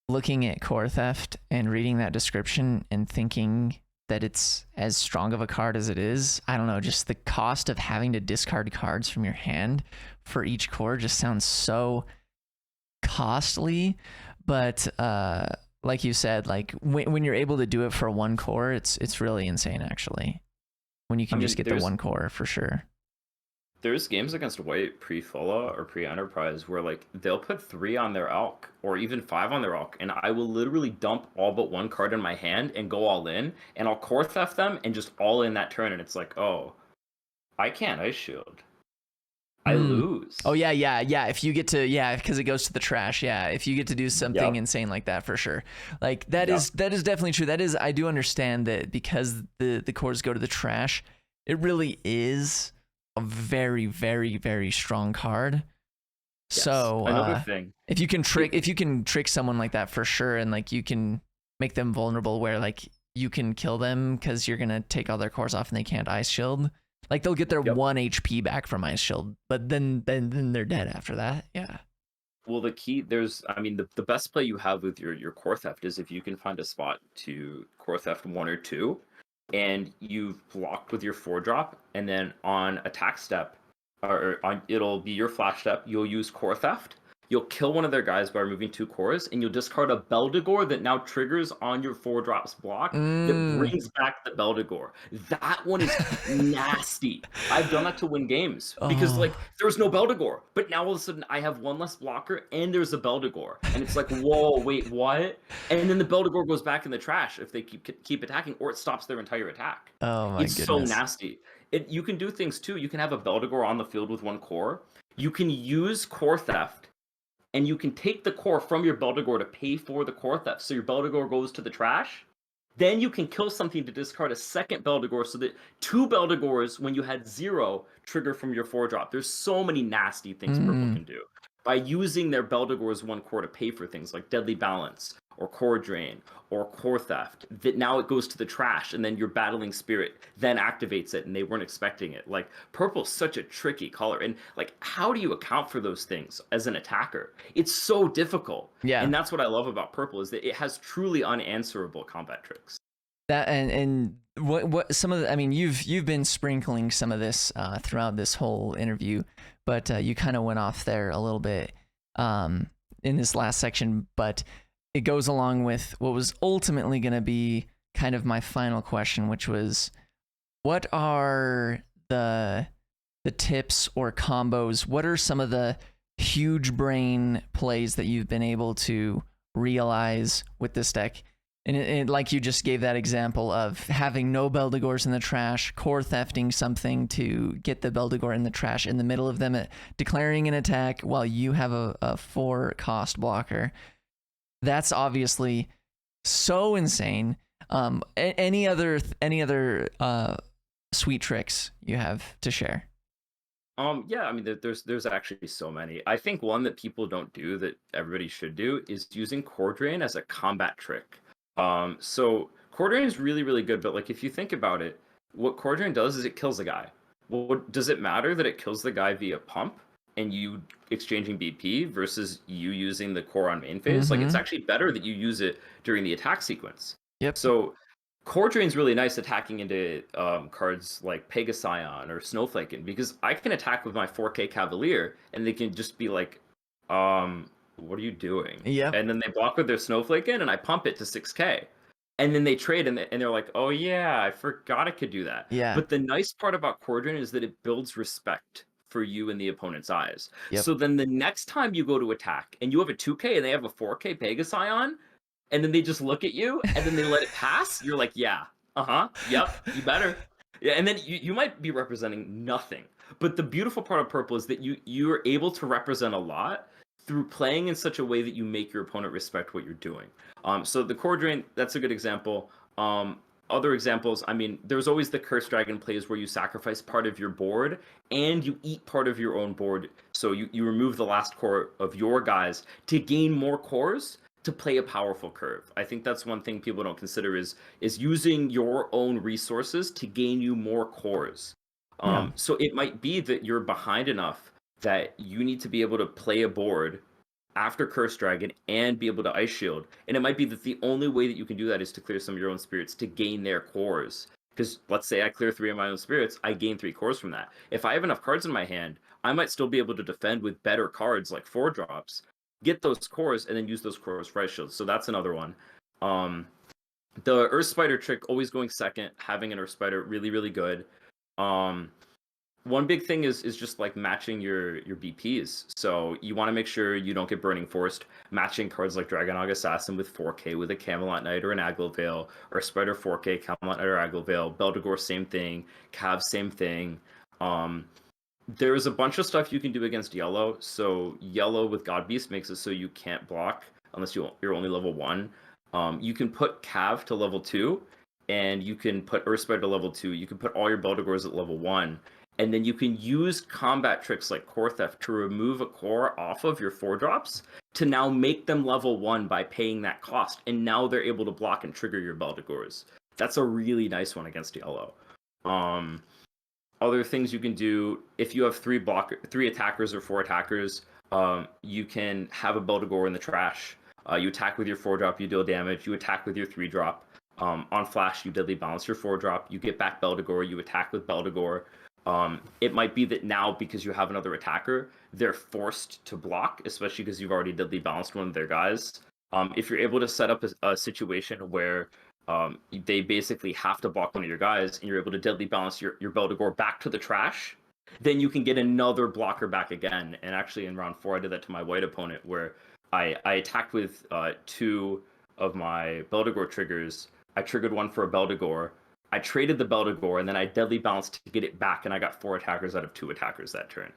looking at Core Theft and reading that description and thinking that it's as strong of a card as it is. I don't know, just the cost of having to discard cards from your hand for each core just sounds so costly. But like you said, like when you're able to do it for one core, it's really insane actually. When you can just get the one core for sure. There's games against White pre-Fola or pre-Enterprise where like they'll put 3 on their Alk or even 5 on their Alk, and I will literally dump all but one card in my hand and go all in, and I'll Core Theft them and just all in that turn, and it's like, oh, I can't Ice Shield. I lose. Oh yeah. If you get to because it goes to the trash. Yeah, if you get to do something insane like that, for sure. Like that is definitely true. That is, I do understand that because the cores go to the trash. It really is a very, very, very strong card. Yes. So another thing, if you can trick someone like that, for sure, and like you can make them vulnerable where like you can kill them because you're gonna take all their cores off and they can't Ice Shield. Like they'll get their 1 HP back from Ice Shield, but then they're dead after that. Yeah. Well, the key the best play you have with your Core Theft is if you can find a spot to Core Theft 1 or 2, and you've blocked with your 4-drop, and then on attack step, it'll be your flash step. You'll use Core Theft. You'll kill one of their guys by removing 2 cores, and you'll discard a Beldegor that now triggers on your 4-drops block that brings back the Beldegor. That one is nasty. I've done that to win games because like there was no Beldegor, but now all of a sudden I have 1 less blocker and there's a Beldegor, and it's like, whoa, wait, what? And then the Beldegor goes back in the trash if they keep attacking, or it stops their entire attack. Oh my goodness. It's so nasty. You can do things too. You can have a Beldegor on the field with 1 core. You can use Core Theft, and you can take the core from your Beldegor to pay for the Core Theft. So your Beldegor goes to the trash. Then you can kill something to discard a second Beldegor so that 2 Beldegors, when you had 0, trigger from your 4-drop. There's so many nasty things Purple can do by using their Beldegor's 1 core to pay for things like Deadly Balance or Core Drain or Core Theft, that now it goes to the trash, and then your Battling Spirit then activates it, and they weren't expecting it. Like, Purple's such a tricky color, and like, how do you account for those things as an attacker? It's so difficult. Yeah. And that's what I love about Purple, is that it has truly unanswerable combat tricks. That and what some of the, I mean, you've been sprinkling some of this throughout this whole interview, but you kind of went off there a little bit in this last section, but it goes along with what was ultimately going to be kind of my final question, which was, what are the tips or combos? What are some of the huge brain plays that you've been able to realize with this deck? And like you just gave that example of having no Beldegors in the trash, core thefting something to get the Beldegor in the trash in the middle of them, declaring an attack while you have a 4-cost blocker. That's obviously so insane. Any other sweet tricks you have to share? Yeah, I mean, there's actually so many. I think one that people don't do that everybody should do is using Core Drain as a combat trick. So Core Drain is really, really good, but like if you think about it, what Core Drain does is it kills the guy. Well, does it matter that it kills the guy via pump and you exchanging BP versus you using the core on main phase? Like, it's actually better that you use it during the attack sequence. Yep. So Core Drain's really nice attacking into cards like Pegasyon or Snowflaken, because I can attack with my 4K Cavalier and they can just be like, what are you doing? Yeah. And then they block with their Snowflaken and I pump it to 6K. And then they trade and they're like, oh yeah, I forgot I could do that. Yeah. But the nice part about Core Drain is that it builds respect for you in the opponent's eyes. Yep. So then the next time you go to attack and you have a 2K and they have a 4K Pegasyon, and then they just look at you and then they let it pass, you're like, yeah, yep, you better. Yeah, and then you might be representing nothing. But the beautiful part of Purple is that you're able to represent a lot through playing in such a way that you make your opponent respect what you're doing. So the Core Drain, that's a good example. Other examples, I mean, there's always the Curse Dragon plays where you sacrifice part of your board and you eat part of your own board. So you remove the last core of your guys to gain more cores to play a powerful curve. I think that's one thing people don't consider is using your own resources to gain you more cores. Yeah. So it might be that you're behind enough that you need to be able to play a board after Curse Dragon and be able to Ice Shield. And it might be that the only way that you can do that is to clear some of your own spirits to gain their cores. Because let's say I clear 3 of my own spirits, I gain 3 cores from that. If I have enough cards in my hand, I might still be able to defend with better cards like 4-drops, get those cores, and then use those cores for Ice Shields. So that's another one. The Earth Spider trick, always going second, having an Earth Spider, really, really good. One big thing is just like matching your BPs. So you want to make sure you don't get Burning Forced. Matching cards like Dragonog Assassin with 4K with a Camelot Knight or an Aglovale, or Spider 4K, Camelot Knight or Aglovale. Beldegor, same thing. Cav, same thing. There's a bunch of stuff you can do against yellow. So yellow with God Beast makes it so you can't block unless you're only level 1. You can put Cav to level 2, and you can put Earth Spider to level 2. You can put all your Beldegors at level 1. And then you can use combat tricks like Core Theft to remove a core off of your 4-drops to now make them level 1 by paying that cost. And now they're able to block and trigger your Beldegors. That's a really nice one against yellow. Other things you can do, if you have 3 attackers or 4 attackers, you can have a Beldegor in the trash. You attack with your 4-drop, you deal damage. You attack with your 3-drop. On flash, you deadly balance your 4-drop. You get back Beldegor, you attack with Beldegor. It might be that now, because you have another attacker, they're forced to block, especially because you've already deadly balanced one of their guys. If you're able to set up a situation where they basically have to block one of your guys, and you're able to deadly balance your Beldegor back to the trash, then you can get another blocker back again. And actually in round 4, I did that to my white opponent, where I attacked with 2 of my Beldegor triggers. I triggered one for a Beldegor. I traded the Beldegor, and then I deadly balanced to get it back, and I got 4 attackers out of 2 attackers that turn.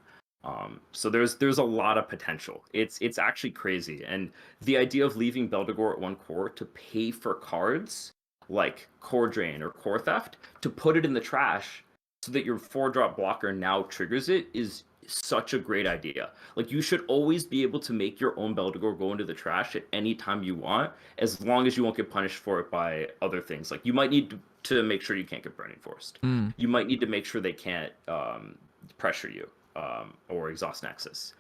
So there's a lot of potential. It's actually crazy, and the idea of leaving Beldegor at 1 core to pay for cards like Core Drain or Core Theft to put it in the trash so that your 4-drop blocker now triggers it is such a great idea. Like, you should always be able to make your own Beldegor go into the trash at any time you want, as long as you won't get punished for it by other things. Like, you might need to make sure you can't get Burning Forced. You might need to make sure they can't pressure you or Exhaust Nexus.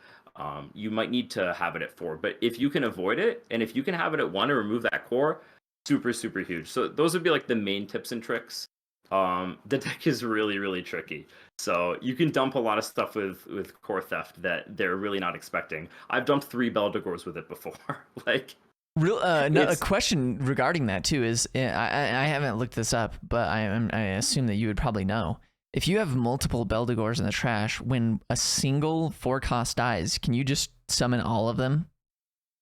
You might need to have it at 4, but if you can avoid it, and if you can have it at 1 and remove that core, super, super huge. So those would be like the main tips and tricks. The deck is really, really tricky. So you can dump a lot of stuff with Core Theft that they're really not expecting. I've dumped 3 Beldegors with it before. Like, a question regarding that too is, I haven't looked this up, but I assume that you would probably know. If you have multiple Beldegors in the trash, when a single 4-cost dies, can you just summon all of them?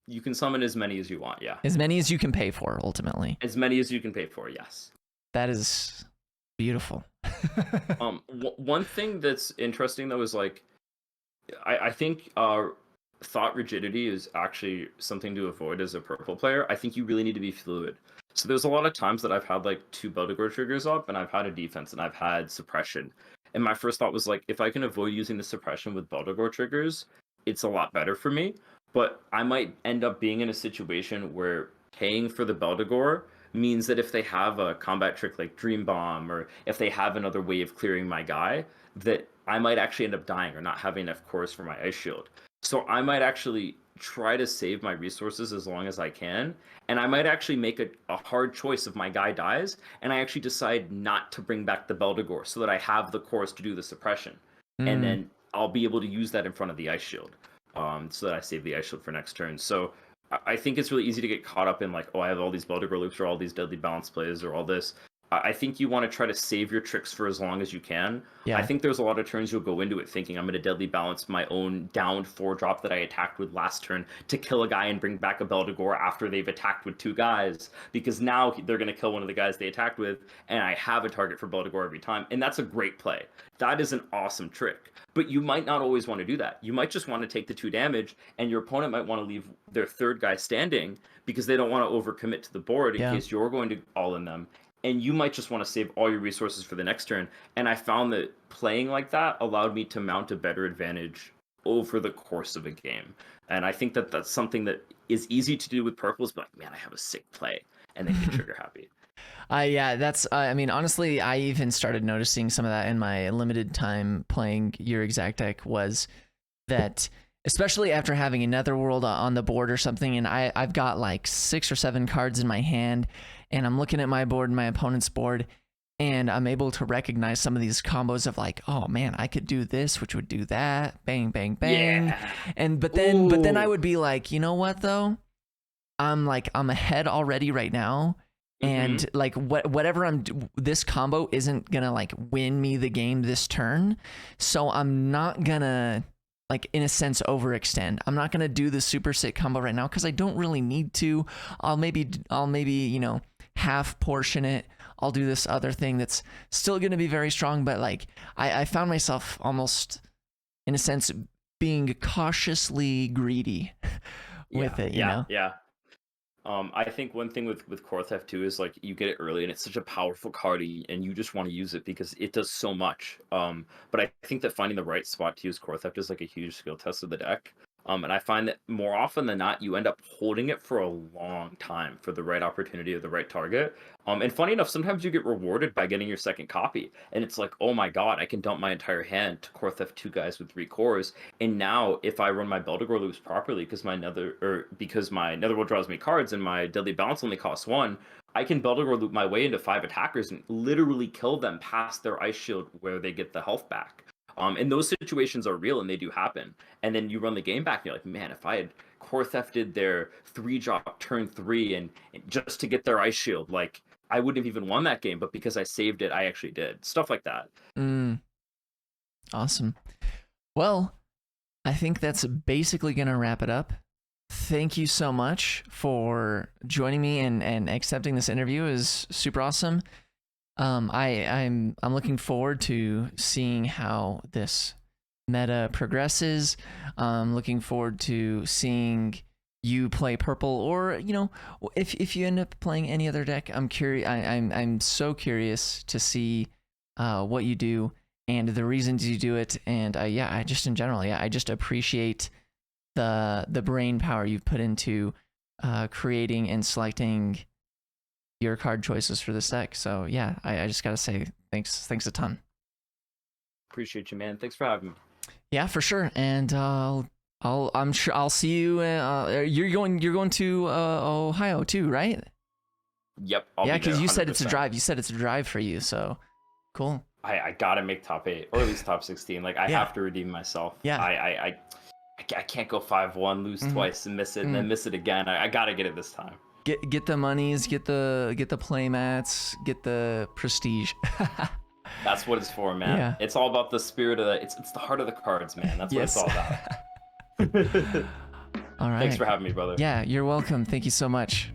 You can summon as many as you want, yeah. As many as you can pay for, ultimately. As many as you can pay for, yes. That is beautiful. One thing that's interesting though is, like, I think thought rigidity is actually something to avoid as a purple player. I think you really need to be fluid. So there's a lot of times that I've had like 2 Beldegor triggers up, and I've had a defense, and I've had suppression. And my first thought was like, if I can avoid using the suppression with Beldegor triggers, it's a lot better for me. But I might end up being in a situation where paying for the Beldegor means that if they have a combat trick like Dream Bomb, or if they have another way of clearing my guy, that I might actually end up dying or not having enough cores for my Ice Shield. So I might actually try to save my resources as long as I can, and I might actually make a hard choice if my guy dies, and I actually decide not to bring back the Beldegor so that I have the cores to do the suppression. And then I'll be able to use that in front of the Ice Shield, so that I save the Ice Shield for next turn. So I think it's really easy to get caught up in like, oh, I have all these Beldegor loops or all these deadly balance plays or all this. I think you want to try to save your tricks for as long as you can. Yeah. I think there's a lot of turns you'll go into it thinking I'm going to deadly balance my own downed 4-drop that I attacked with last turn to kill a guy and bring back a Beldegor after they've attacked with 2 guys, because now they're going to kill one of the guys they attacked with, and I have a target for Beldegor every time. And that's a great play. That is an awesome trick. But you might not always want to do that. You might just want to take the 2 damage, and your opponent might want to leave their 3rd guy standing because they don't want to overcommit to the board in case you're going to all in them. And you might just want to save all your resources for the next turn. And I found that playing like that allowed me to mount a better advantage over the course of a game. And I think that that's something that is easy to do with purples, but like, man, I have a sick play, and then get trigger happy. Yeah, that's, I mean, honestly, I even started noticing some of that in my limited time playing your exact deck, was that, especially after having a Netherworld on the board or something, and I've got like 6 or 7 cards in my hand, and I'm looking at my board and my opponent's board, and I'm able to recognize some of these combos of like, oh man, I could do this, which would do that, bang, bang, bang. Yeah. And but then I would be like, you know what though? I'm ahead already right now. And like whatever this combo isn't gonna like win me the game this turn, so I'm not gonna, like, in a sense, overextend. I'm not gonna do the super sick combo right now because I don't really need to. I'll maybe you know, half portion it. I'll do this other thing that's still gonna be very strong, but like I found myself almost, in a sense, being cautiously greedy with it. You know? Yeah. I think one thing with Core Theft 2 is like you get it early and it's such a powerful card and you just want to use it because it does so much. But I think that finding the right spot to use Core Theft is like a huge skill test of the deck. And I find that more often than not, you end up holding it for a long time for the right opportunity or the right target. And funny enough, sometimes you get rewarded by getting your second copy. And it's like, oh my god, I can dump my entire hand to Core Theft 2 guys with 3 cores. And now, if I run my Beldegor loops properly, because my Netherworld draws me cards and my Deadly Bounce only costs 1, I can Beldegor loop my way into 5 attackers and literally kill them past their Ice Shield where they get the health back. And those situations are real and they do happen. And then you run the game back and you're like, man, if I had Core Thefted their 3-drop turn 3 and just to get their Ice Shield, like, I wouldn't have even won that game, but because I saved it, I actually did. Stuff like that. Awesome. Well, I think that's basically going to wrap it up. Thank you so much for joining me and accepting this interview. It was super awesome. I'm looking forward to seeing how this meta progresses. Looking forward to seeing you play purple, or you know, if you end up playing any other deck. I'm curious. I'm so curious to see what you do and the reasons you do it. And I just in general, I just appreciate the brain power you've put into creating and selecting your card choices for this deck. So yeah, I just gotta say thanks a ton. Appreciate you, man. Thanks for having me. Yeah, for sure. And I'm sure I'll see you. You're going to Ohio too, right? Yep. Yeah, because you said it's a drive. You said it's a drive for you. So cool. I gotta make top 8 or at least top 16. Like I have to redeem myself. Yeah. I can't go 5-1, lose twice and miss it, and then miss it again. I gotta get it this time. Get the monies, get the play mats, get the prestige. That's what it's for, man. Yeah. It's all about the spirit of it's the heart of the cards, man. That's what it's all about. All right. Thanks for having me, brother. Yeah, you're welcome. Thank you so much.